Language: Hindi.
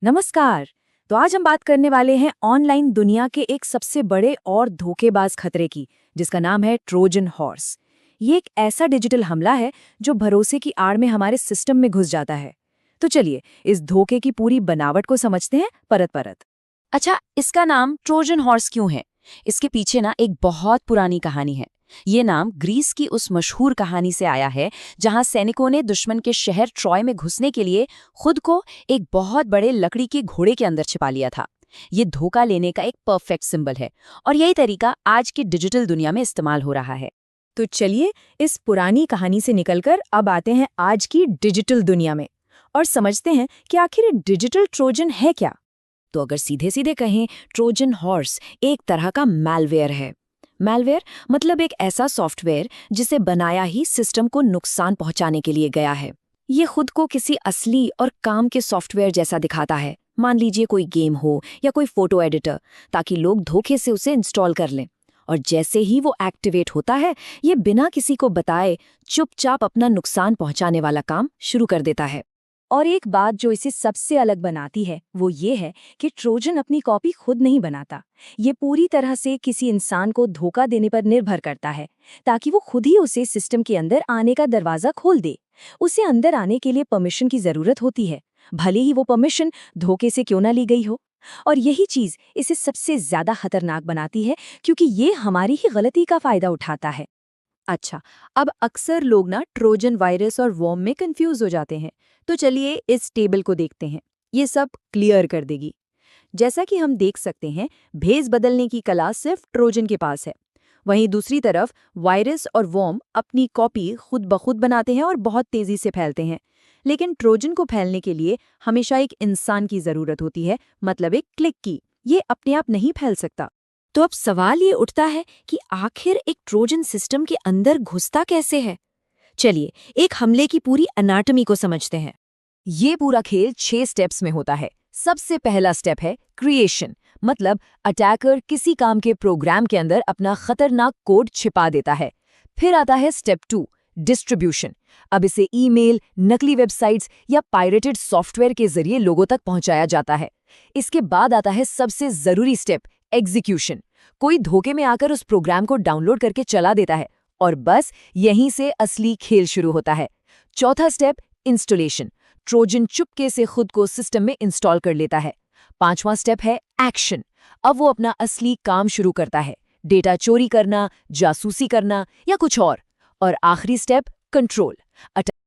नमस्कार। तो आज हम बात करने वाले हैं ऑनलाइन दुनिया के एक सबसे बड़े और धोखेबाज खतरे की, जिसका नाम है ट्रोजन हॉर्स। ये एक ऐसा डिजिटल हमला है जो भरोसे की आड़ में हमारे सिस्टम में घुस जाता है। तो चलिए इस धोखे की पूरी बनावट को समझते हैं परत परत। अच्छा, इसका नाम ट्रोजन हॉर्स क्यों है? इसके पीछे ना एक बहुत पुरानी कहानी है। ये नाम ग्रीस की उस मशहूर कहानी से आया है जहां सैनिकों ने दुश्मन के शहर ट्रॉय में घुसने के लिए खुद को एक बहुत बड़े लकड़ी के घोड़े के अंदर छिपा लिया था। ये धोखा लेने का एक परफेक्ट सिंबल है और यही तरीका आज की डिजिटल दुनिया में इस्तेमाल हो रहा है। तो चलिए इस पुरानी कहानी से निकलकर अब आते हैं आज की डिजिटल दुनिया में और समझते हैं कि आखिर डिजिटल ट्रोजन है क्या। तो अगर सीधे सीधे कहें, ट्रोजन हॉर्स एक तरह का मैलवेयर है। मैलवेयर मतलब एक ऐसा सॉफ्टवेयर जिसे बनाया ही सिस्टम को नुकसान पहुंचाने के लिए गया है। ये खुद को किसी असली और काम के सॉफ्टवेयर जैसा दिखाता है। मान लीजिए कोई गेम हो या कोई फोटो एडिटर, ताकि लोग धोखे से उसे इंस्टॉल कर लें। और जैसे ही वो एक्टिवेट होता है, ये बिना किसी को बताए चुपचाप अपना नुकसान पहुंचाने वाला काम शुरू कर देता है। और एक बात जो इसे सबसे अलग बनाती है वो ये है कि ट्रोजन अपनी कॉपी खुद नहीं बनाता। ये पूरी तरह से किसी इंसान को धोखा देने पर निर्भर करता है, ताकि वो खुद ही उसे सिस्टम के अंदर आने का दरवाजा खोल दे। उसे अंदर आने के लिए परमिशन की जरूरत होती है, भले ही वो परमिशन धोखे से क्यों ना ली गई हो। और यही चीज इसे सबसे ज्यादा खतरनाक बनाती है, क्योंकि ये हमारी ही गलती का फायदा उठाता है। अच्छा, अब अक्सर लोग ना ट्रोजन वायरस और वॉर्म में कंफ्यूज हो जाते हैं। तो चलिए इस टेबल को देखते हैं, ये सब क्लियर कर देगी। जैसा कि हम देख सकते हैं, भेस बदलने की कला सिर्फ ट्रोजन के पास है। वहीं दूसरी तरफ वायरस और वॉर्म अपनी कॉपी खुद ब खुद बनाते हैं और बहुत तेजी से फैलते हैं। लेकिन ट्रोजन को फैलने के लिए हमेशा एक इंसान की जरूरत होती है, मतलब एक क्लिक की। ये अपने आप नहीं फैल सकता। तो अब सवाल ये उठता है कि आखिर एक ट्रोजन सिस्टम के अंदर घुसता कैसे है। चलिए एक हमले की पूरी एनाटॉमी को समझते हैं। ये पूरा खेल 6 स्टेप्स में होता है। सबसे पहला स्टेप है क्रिएशन, मतलब अटैकर किसी काम के प्रोग्राम के अंदर अपना खतरनाक कोड छिपा देता है। फिर आता है स्टेप 2, डिस्ट्रीब्यूशन। अब इसे ईमेल, नकली वेबसाइट्स या पायरेटेड सॉफ्टवेयर के जरिए लोगों तक पहुंचाया जाता है। इसके बाद आता है सबसे जरूरी स्टेप, एग्जीक्यूशन। कोई धोखे में आकर उस प्रोग्राम को डाउनलोड करके चला देता है और बस यहीं से असली खेल शुरू होता है। चौथा स्टेप, इंस्टॉलेशन। ट्रोजन चुपके से खुद को सिस्टम में इंस्टॉल कर लेता है। पांचवां स्टेप है एक्शन। अब वो अपना असली काम शुरू करता है, डेटा चोरी करना, जासूसी करना या कुछ और आखिरी स्टेप, कंट्रोल।